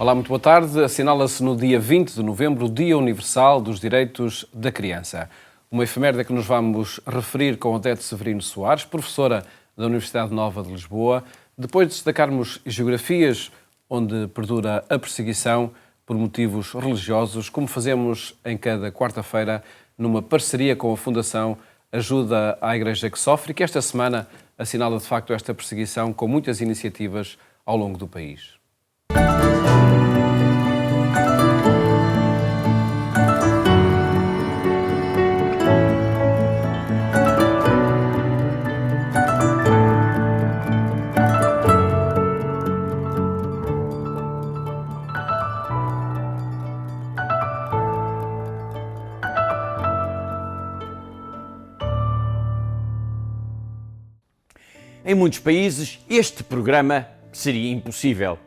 Olá, muito boa tarde. Assinala-se no dia 20 de novembro o Dia Universal dos Direitos da Criança. Uma efeméride que nos vamos referir com Odete Severino Soares, professora da Universidade Nova de Lisboa, depois de destacarmos geografias onde perdura a perseguição por motivos religiosos, como fazemos em cada quarta-feira, numa parceria com a Fundação Ajuda à Igreja que Sofre, que esta semana assinala de facto esta perseguição com muitas iniciativas ao longo do país. Em muitos países, este programa seria impossível.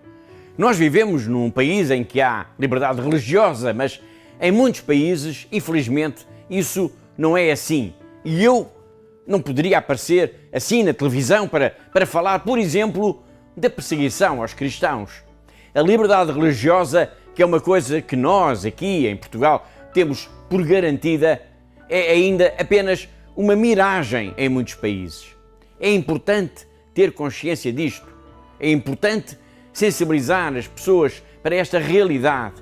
Nós vivemos num país em que há liberdade religiosa, mas em muitos países, infelizmente, isso não é assim. E eu não poderia aparecer assim na televisão para falar, por exemplo, da perseguição aos cristãos. A liberdade religiosa, que é uma coisa que nós, aqui em Portugal, temos por garantida, é ainda apenas uma miragem em muitos países. É importante ter consciência disto. É importante sensibilizar as pessoas para esta realidade.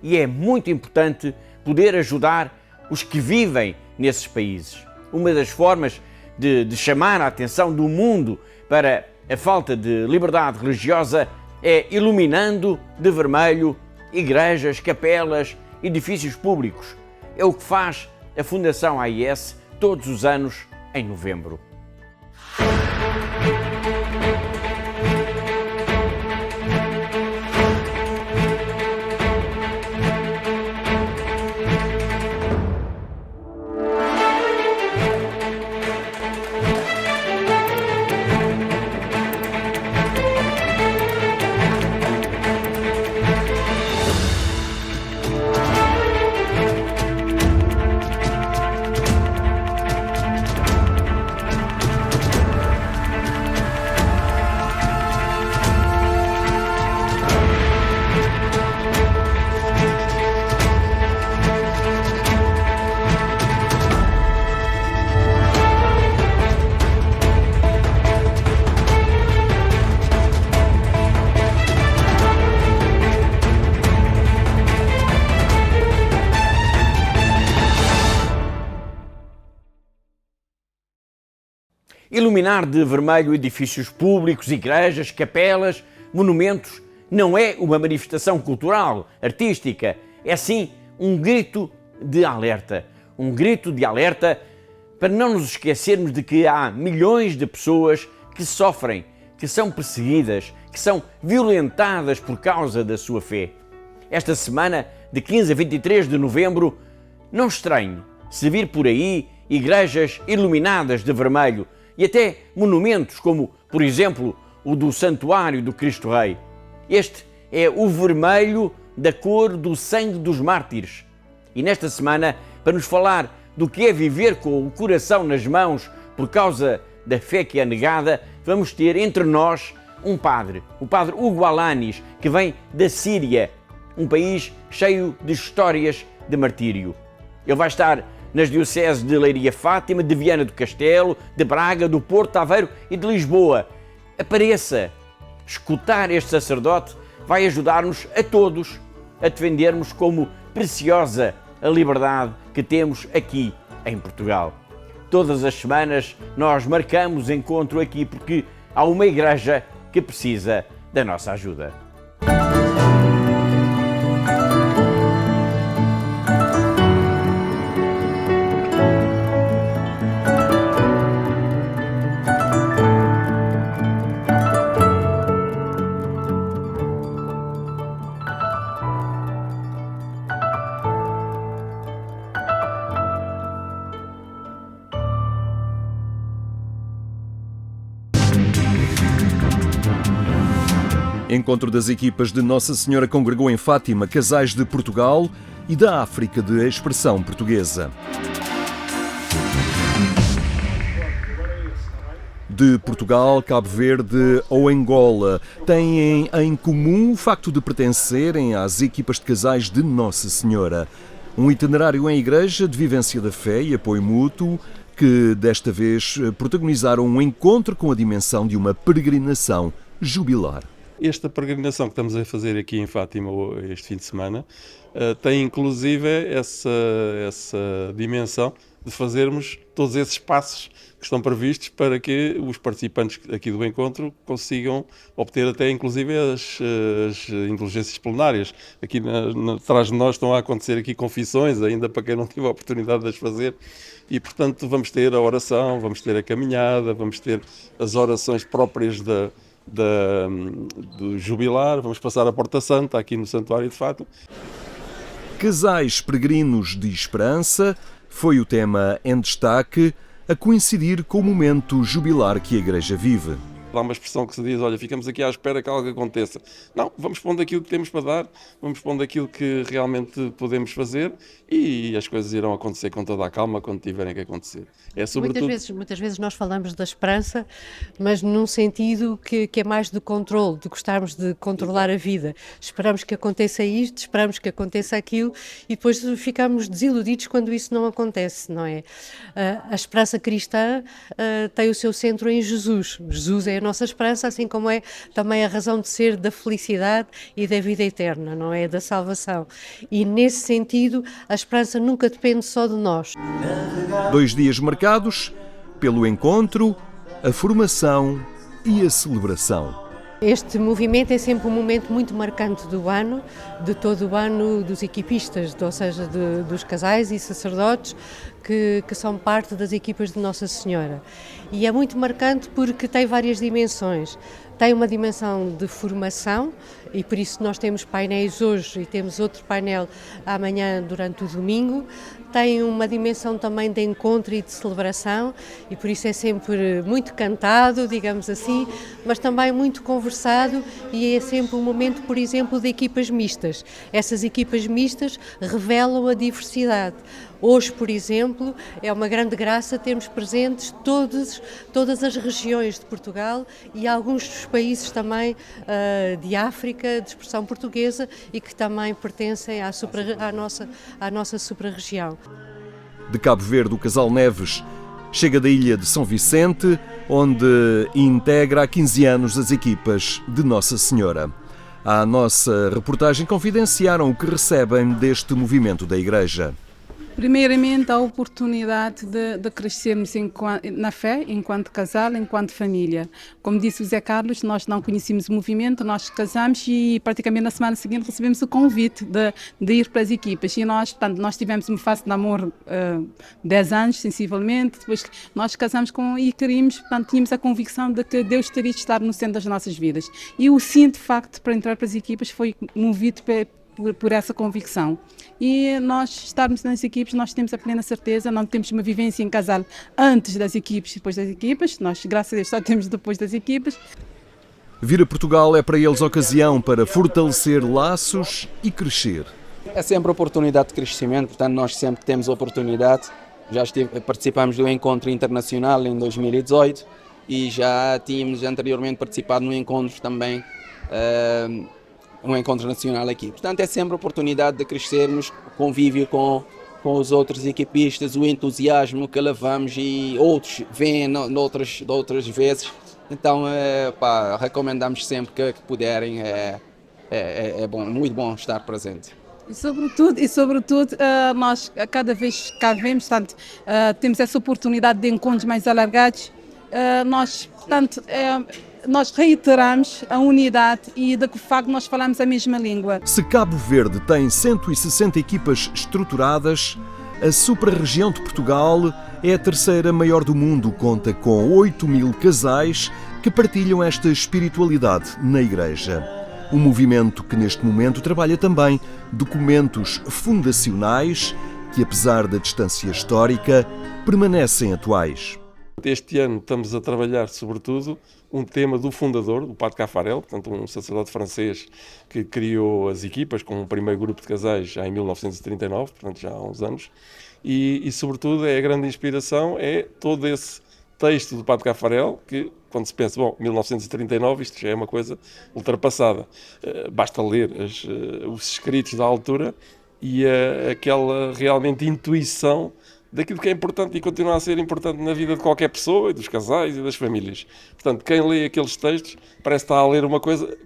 E é muito importante poder ajudar os que vivem nesses países. Uma das formas de chamar a atenção do mundo para a falta de liberdade religiosa é iluminando de vermelho igrejas, capelas, edifícios públicos. É o que faz a Fundação AIS todos os anos em novembro. Iluminar de vermelho edifícios públicos, igrejas, capelas, monumentos, não é uma manifestação cultural, artística, é sim um grito de alerta. Um grito de alerta para não nos esquecermos de que há milhões de pessoas que sofrem, que são perseguidas, que são violentadas por causa da sua fé. Esta semana, de 15 a 23 de novembro, não estranhe se vir por aí igrejas iluminadas de vermelho, e até monumentos como, por exemplo, o do Santuário do Cristo Rei. Este é o vermelho da cor do sangue dos mártires. E nesta semana, para nos falar do que é viver com o coração nas mãos por causa da fé que é negada, vamos ter entre nós um padre, o padre Hugo Alanis, que vem da Síria, um país cheio de histórias de martírio. Ele vai estar nas dioceses de Leiria Fátima, de Viana do Castelo, de Braga, do Porto, Aveiro e de Lisboa. Apareça! Escutar este sacerdote vai ajudar-nos a todos a defendermos como preciosa a liberdade que temos aqui em Portugal. Todas as semanas nós marcamos encontro aqui porque há uma igreja que precisa da nossa ajuda. Encontro das equipas de Nossa Senhora congregou em Fátima casais de Portugal e da África de expressão portuguesa. de Portugal, Cabo Verde ou Angola têm em comum o facto de pertencerem às equipas de casais de Nossa Senhora. Um itinerário em igreja de vivência da fé e apoio mútuo que desta vez protagonizaram um encontro com a dimensão de uma peregrinação jubilar. Esta peregrinação que estamos a fazer aqui em Fátima este fim de semana tem inclusive essa dimensão de fazermos todos esses passos que estão previstos para que os participantes aqui do encontro consigam obter até inclusive as indulgências plenárias. Aqui atrás de nós estão a acontecer aqui confissões, ainda para quem não teve a oportunidade de as fazer, e portanto vamos ter a oração, vamos ter a caminhada, vamos ter as orações próprias do jubilar, vamos passar a Porta Santa aqui no Santuário de Fátima. Casais peregrinos de esperança foi o tema em destaque, a coincidir com o momento jubilar que a Igreja vive. Há uma expressão que se diz, olha, ficamos aqui à espera que algo aconteça. Não, vamos pondo aquilo que temos para dar, vamos pondo aquilo que realmente podemos fazer e as coisas irão acontecer com toda a calma quando tiverem que acontecer. É sobretudo... Muitas vezes nós falamos da esperança, mas num sentido que é mais de controle, de gostarmos de controlar a vida. Esperamos que aconteça isto, esperamos que aconteça aquilo e depois ficamos desiludidos quando isso não acontece, não é? A esperança cristã tem o seu centro em Jesus. Jesus é a nossa esperança, assim como é também a razão de ser da felicidade e da vida eterna, não é? Da salvação. E nesse sentido, a esperança nunca depende só de nós. 2 dias marcados pelo encontro, a formação e a celebração. Este movimento é sempre um momento muito marcante do ano, de todo o ano dos equipistas, ou seja, dos casais e sacerdotes que são parte das equipas de Nossa Senhora. E é muito marcante porque tem várias dimensões. Tem uma dimensão de formação e por isso nós temos painéis hoje e temos outro painel amanhã durante o domingo. Tem uma dimensão também de encontro e de celebração e por isso é sempre muito cantado, digamos assim, mas também muito conversado e é sempre um momento, por exemplo, de equipas mistas. Essas equipas mistas revelam a diversidade. Hoje, por exemplo, é uma grande graça termos presentes todas as regiões de Portugal e alguns dos países também de África, de expressão portuguesa e que também pertencem à nossa supra-região. De Cabo Verde, o casal Neves chega da ilha de São Vicente, onde integra há 15 anos as equipas de Nossa Senhora. À nossa reportagem confidenciaram o que recebem deste movimento da Igreja. Primeiramente, a oportunidade de crescermos na fé, enquanto casal, enquanto família. Como disse o Zé Carlos, nós não conhecíamos o movimento, nós casamos e praticamente na semana seguinte recebemos o convite de ir para as equipas. E nós tivemos uma fase de namoro 10 anos, sensivelmente, depois nós casamos e queríamos, tínhamos a convicção de que Deus teria de estar no centro das nossas vidas. E o sim, de facto, para entrar para as equipas foi movido por essa convicção. E nós estarmos nas equipes, nós temos a plena certeza, não temos uma vivência em casal antes das equipes e depois das equipas, nós, graças a Deus, só temos depois das equipas. Vir a Portugal é para eles ocasião para fortalecer laços e crescer. É sempre oportunidade de crescimento, portanto nós sempre temos oportunidade. Participamos do encontro internacional em 2018 e já tínhamos anteriormente participado no encontro também, um encontro nacional aqui. Portanto, é sempre a oportunidade de crescermos, o convívio com os outros equipistas, o entusiasmo que levamos e outros vêm de outras vezes. Então, recomendamos sempre que puderem, é bom, muito bom estar presente. E sobretudo nós cada vez que cá vemos, temos essa oportunidade de encontros mais alargados. Nós reiteramos a unidade e de que facto nós falamos a mesma língua. Se Cabo Verde tem 160 equipas estruturadas, a supra-região de Portugal é a terceira maior do mundo, conta com 8.000 casais que partilham esta espiritualidade na Igreja. Um movimento que neste momento trabalha também documentos fundacionais que, apesar da distância histórica, permanecem atuais. Este ano estamos a trabalhar, sobretudo, um tema do fundador, do Padre Caffarel, portanto um sacerdote francês que criou as equipas com o primeiro grupo de casais já em 1939, portanto já há uns anos, e sobretudo a grande inspiração é todo esse texto do Padre Caffarel, que quando se pensa, bom, 1939, isto já é uma coisa ultrapassada. Basta ler os escritos da altura e aquela realmente intuição daquilo que é importante e continua a ser importante na vida de qualquer pessoa, e dos casais e das famílias. Portanto, quem lê aqueles textos parece estar a ler uma coisa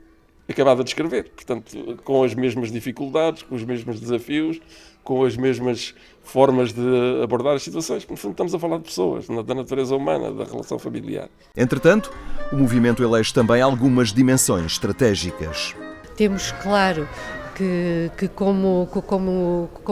acabada de escrever. Portanto, com as mesmas dificuldades, com os mesmos desafios, com as mesmas formas de abordar as situações. No fundo, estamos a falar de pessoas, da natureza humana, da relação familiar. Entretanto, o movimento elege também algumas dimensões estratégicas. Temos, claro, que como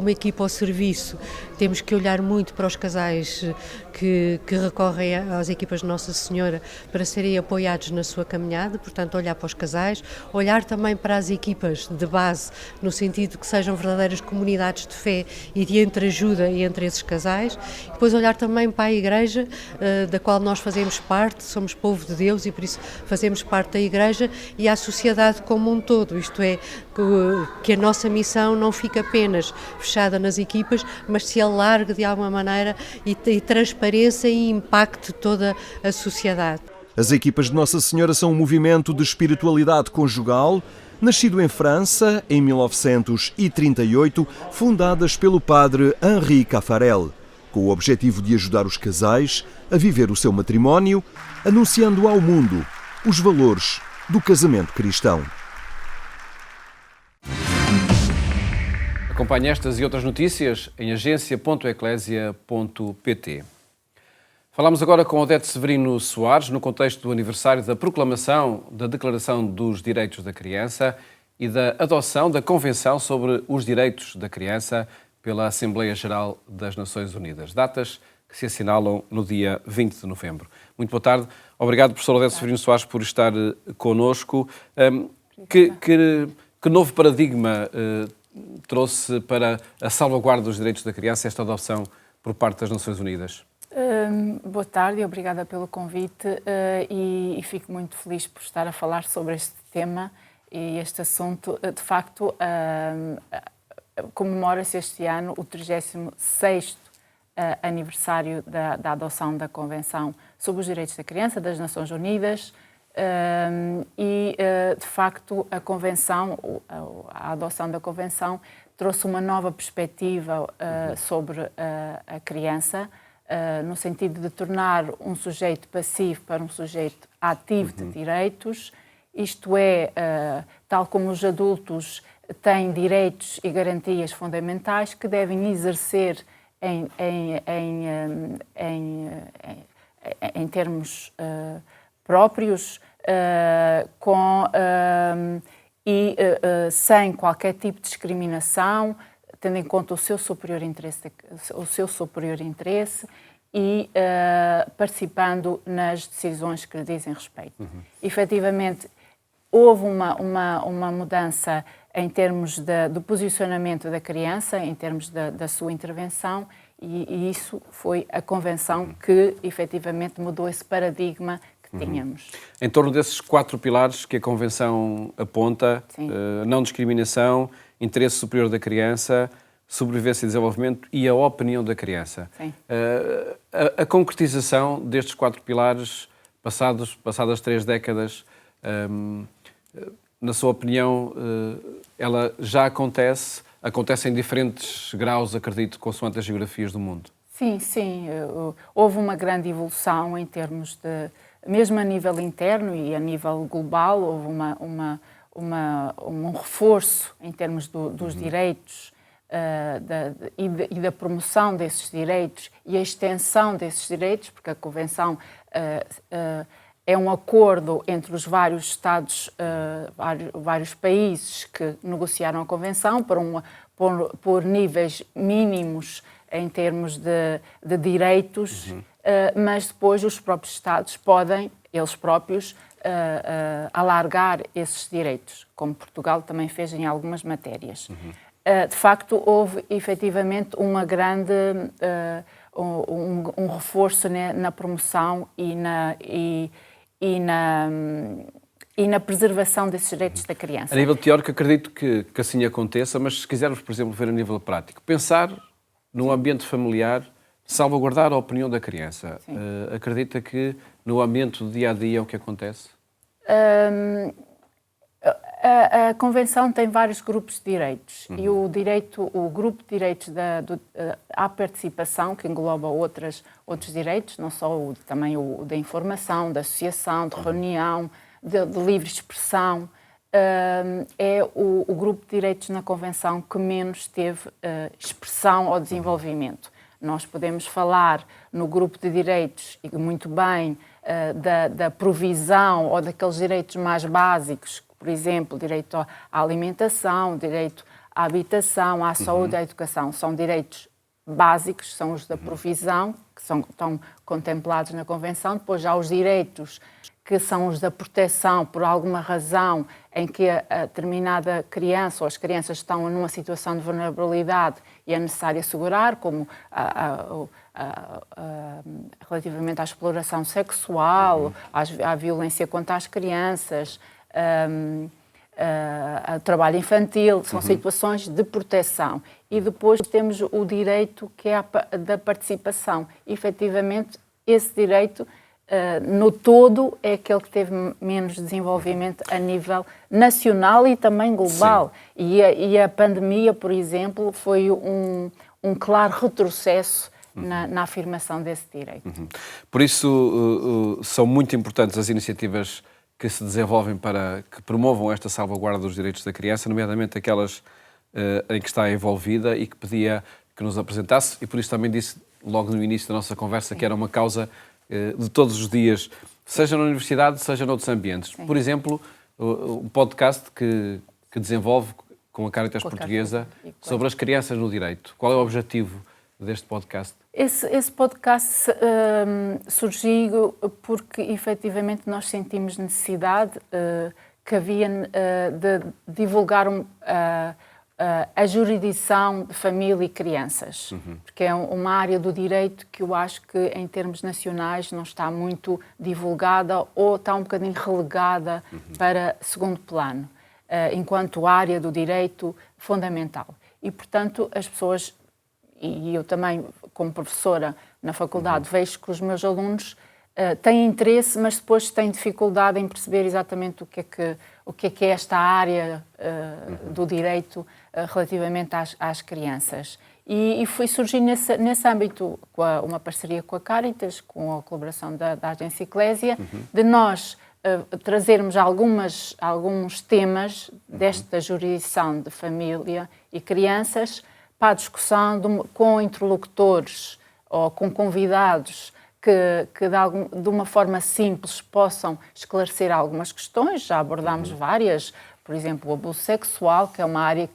equipa ao serviço, temos que olhar muito para os casais que recorrem às equipas de Nossa Senhora para serem apoiados na sua caminhada, portanto olhar para os casais, olhar também para as equipas de base, no sentido que sejam verdadeiras comunidades de fé e de entreajuda entre esses casais, depois olhar também para a Igreja, da qual nós fazemos parte, somos povo de Deus e por isso fazemos parte da Igreja, e à sociedade como um todo, isto é, que a nossa missão não fica apenas fechada nas equipas, mas se alargue de alguma maneira e transpareça e impacte toda a sociedade. As equipas de Nossa Senhora são um movimento de espiritualidade conjugal, nascido em França em 1938, fundadas pelo padre Henri Caffarel, com o objetivo de ajudar os casais a viver o seu matrimónio, anunciando ao mundo os valores do casamento cristão. Acompanhe estas e outras notícias em agência.eclesia.pt. Falamos agora com Odete Severino Soares no contexto do aniversário da proclamação da Declaração dos Direitos da Criança e da adoção da Convenção sobre os Direitos da Criança pela Assembleia Geral das Nações Unidas. Datas que se assinalam no dia 20 de novembro. Muito boa tarde. Obrigado, professor Odete Severino Soares, por estar connosco. Que novo paradigma trouxe para a salvaguarda dos direitos da criança esta adoção por parte das Nações Unidas? Boa tarde e obrigada pelo convite e fico muito feliz por estar a falar sobre este tema e este assunto. De facto, comemora-se este ano o 36º aniversário da adoção da Convenção sobre os Direitos da Criança das Nações Unidas. De facto, a Convenção, a adoção da Convenção trouxe uma nova perspectiva sobre a criança, no sentido de tornar um sujeito passivo para um sujeito ativo de direitos, isto é, tal como os adultos têm direitos e garantias fundamentais que devem exercer em termos próprios, sem qualquer tipo de discriminação, tendo em conta o seu superior interesse e participando nas decisões que lhe dizem respeito. Efetivamente, houve uma mudança em termos do posicionamento da criança, em termos da sua intervenção, e isso foi a Convenção que efetivamente mudou esse paradigma que tínhamos. Em torno desses 4 pilares que a Convenção aponta, não discriminação, interesse superior da criança, sobrevivência e desenvolvimento e a opinião da criança. A concretização destes 4 pilares, passadas 3 décadas, na sua opinião, ela já acontece em diferentes graus, acredito, consoante as geografias do mundo? Sim. Houve uma grande evolução em termos de, mesmo a nível interno e a nível global, houve um reforço em termos dos direitos e da promoção desses direitos e a extensão desses direitos, porque a Convenção é um acordo entre os vários Estados, vários países que negociaram a Convenção por níveis mínimos em termos de direitos, mas depois os próprios Estados podem, eles próprios, alargar esses direitos, como Portugal também fez em algumas matérias. De facto, houve efetivamente uma grande, um reforço na promoção e na preservação desses direitos da criança. A nível teórico, acredito que assim aconteça, mas se quisermos, por exemplo, ver a nível prático, pensar num ambiente familiar Salvaguardar a opinião da criança. Acredita que no ambiente do dia-a-dia é o que acontece? A Convenção tem vários grupos de direitos e o grupo de direitos à participação, que engloba outros direitos, não só também o da informação, da associação, de reunião, de livre expressão, é o grupo de direitos na Convenção que menos teve expressão ao desenvolvimento. Nós podemos falar no grupo de direitos, e muito bem, da provisão ou daqueles direitos mais básicos, por exemplo, direito à alimentação, direito à habitação, à saúde, à educação. São direitos básicos, são os da provisão, que estão contemplados na Convenção. Depois já os direitos que são os da proteção por alguma razão em que a determinada criança ou as crianças estão numa situação de vulnerabilidade e é necessário assegurar, como relativamente à exploração sexual, à violência contra as crianças, a trabalho infantil, são situações de proteção. E depois temos o direito que é da participação. E, efetivamente, esse direito, no todo, é aquele que teve menos desenvolvimento a nível nacional e também global. E a pandemia, por exemplo, foi um claro retrocesso na afirmação desse direito. Por isso, são muito importantes as iniciativas que se desenvolvem para que promovam esta salvaguarda dos direitos da criança, nomeadamente aquelas em que está envolvida e que pedia que nos apresentasse, e por isso também disse logo no início da nossa conversa que era uma causa de todos os dias, seja na universidade, seja noutros ambientes. Por exemplo, o podcast que desenvolve com a Caritas Portuguesa sobre as crianças no direito. Qual é o objetivo deste podcast? Esse podcast surgiu porque, efetivamente, nós sentimos necessidade que havia de divulgar a jurisdição de família e crianças, porque é uma área do direito que eu acho que, em termos nacionais, não está muito divulgada ou está um bocadinho relegada para segundo plano, enquanto área do direito fundamental. E, portanto, as pessoas, e eu também, como professora na faculdade, vejo que os meus alunos têm interesse, mas depois têm dificuldade em perceber exatamente o que é esta área do direito relativamente às crianças. E foi surgir nesse âmbito, com uma parceria com a Caritas, com a colaboração da Agência Eclésia, de nós trazermos alguns temas desta jurisdição de família e crianças para a discussão com interlocutores ou com convidados que de uma forma simples possam esclarecer algumas questões. Já abordámos várias, por exemplo, o abuso sexual, que é uma área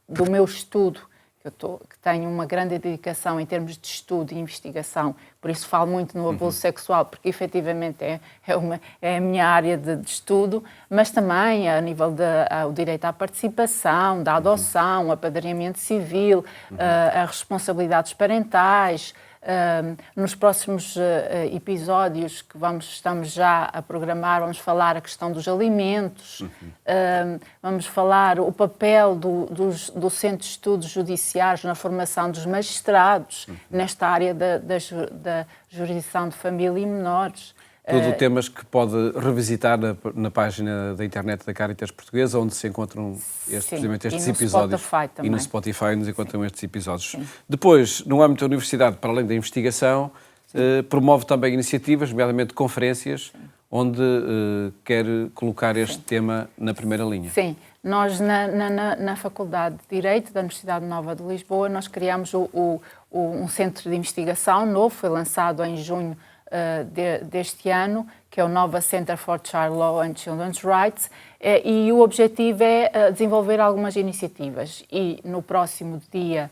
do meu estudo, que tenho uma grande dedicação em termos de estudo e investigação, por isso falo muito no abuso sexual, porque efetivamente é a minha área de estudo, mas também a nível do direito à participação, da adoção, apadrinhamento civil, as responsabilidades parentais. Nos próximos episódios que estamos já a programar, vamos falar a questão dos alimentos, vamos falar o papel do Centro de Estudos Judiciários na formação dos magistrados, nesta área da jurisdição de família e menores. Tudo temas que pode revisitar na página da internet da Caritas Portuguesa, onde se encontram precisamente estes episódios. E no Spotify nos encontram estes episódios. Sim. Depois, no âmbito da universidade, para além da investigação, promove também iniciativas, nomeadamente conferências, onde quer colocar este tema na primeira linha. Sim. Nós, na Faculdade de Direito da Universidade Nova de Lisboa, nós criamos um centro de investigação novo, foi lançado em junho deste ano, que é o Nova Center for Child Law and Children's Rights, e o objetivo é desenvolver algumas iniciativas. E no próximo dia,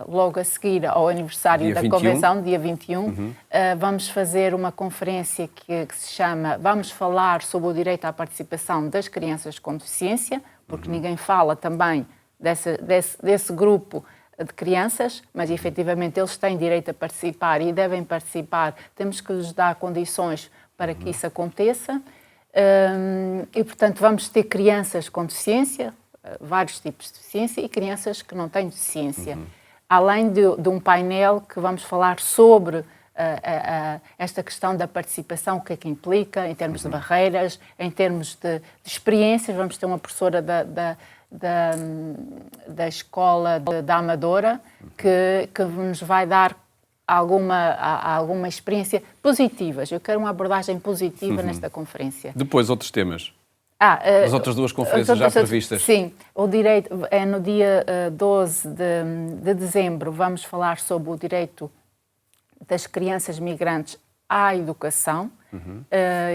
logo a seguir ao aniversário dia da 21. Convenção, dia 21, vamos fazer uma conferência que se chama Vamos falar sobre o direito à participação das crianças com deficiência, porque ninguém fala também desse grupo de crianças, mas efetivamente eles têm direito a participar e devem participar. Temos que lhes dar condições para que isso aconteça. E, portanto, vamos ter crianças com deficiência, vários tipos de deficiência, e crianças que não têm deficiência. além de um painel que vamos falar sobre esta questão da participação, o que é que implica, em termos de barreiras, em termos de experiências. Vamos ter uma professora da escola da Amadora que nos vai dar alguma experiência positivas. Eu quero uma abordagem positiva nesta conferência. Depois, outros temas. As outras duas conferências já previstas. Sim, o direito é no dia 12 de dezembro. Vamos falar sobre o direito das crianças migrantes à educação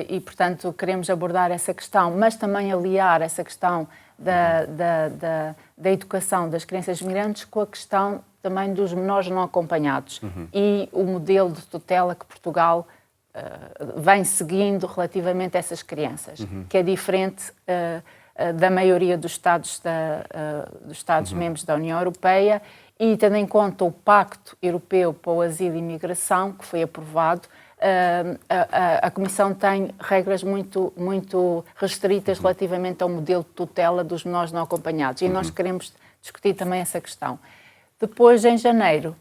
e, portanto, queremos abordar essa questão, mas também aliar essa questão da educação das crianças migrantes com a questão também dos menores não acompanhados e o modelo de tutela que Portugal vem seguindo relativamente a essas crianças, que é diferente da maioria dos Estados membros da União Europeia, e tendo em conta o Pacto Europeu para o Asilo e Imigração, que foi aprovado, a Comissão tem regras muito restritas relativamente ao modelo de tutela dos menores não acompanhados, e nós queremos discutir também essa questão. Depois, em janeiro,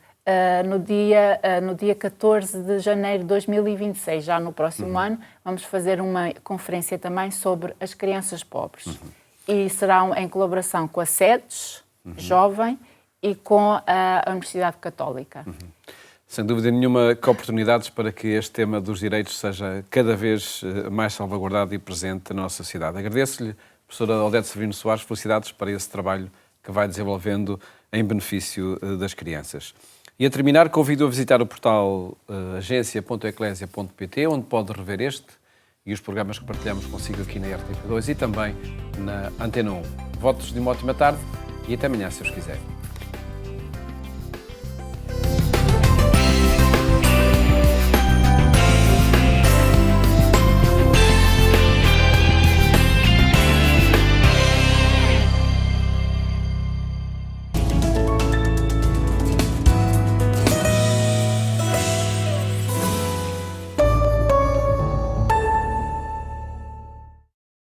no dia 14 de janeiro de 2026, já no próximo ano, vamos fazer uma conferência também sobre as crianças pobres. E será em colaboração com a SEDES, Jovem, e com a Universidade Católica. Sem dúvida nenhuma, que oportunidades para que este tema dos direitos seja cada vez mais salvaguardado e presente na nossa sociedade. Agradeço-lhe, professora Odete Severino Soares, felicidades para esse trabalho que vai desenvolvendo em benefício das crianças. E a terminar, convido a visitar o portal agência.eclesia.pt, onde pode rever este e os programas que partilhamos consigo aqui na RTP2 e também na Antena 1. Votos de uma ótima tarde e até amanhã, se os quiser.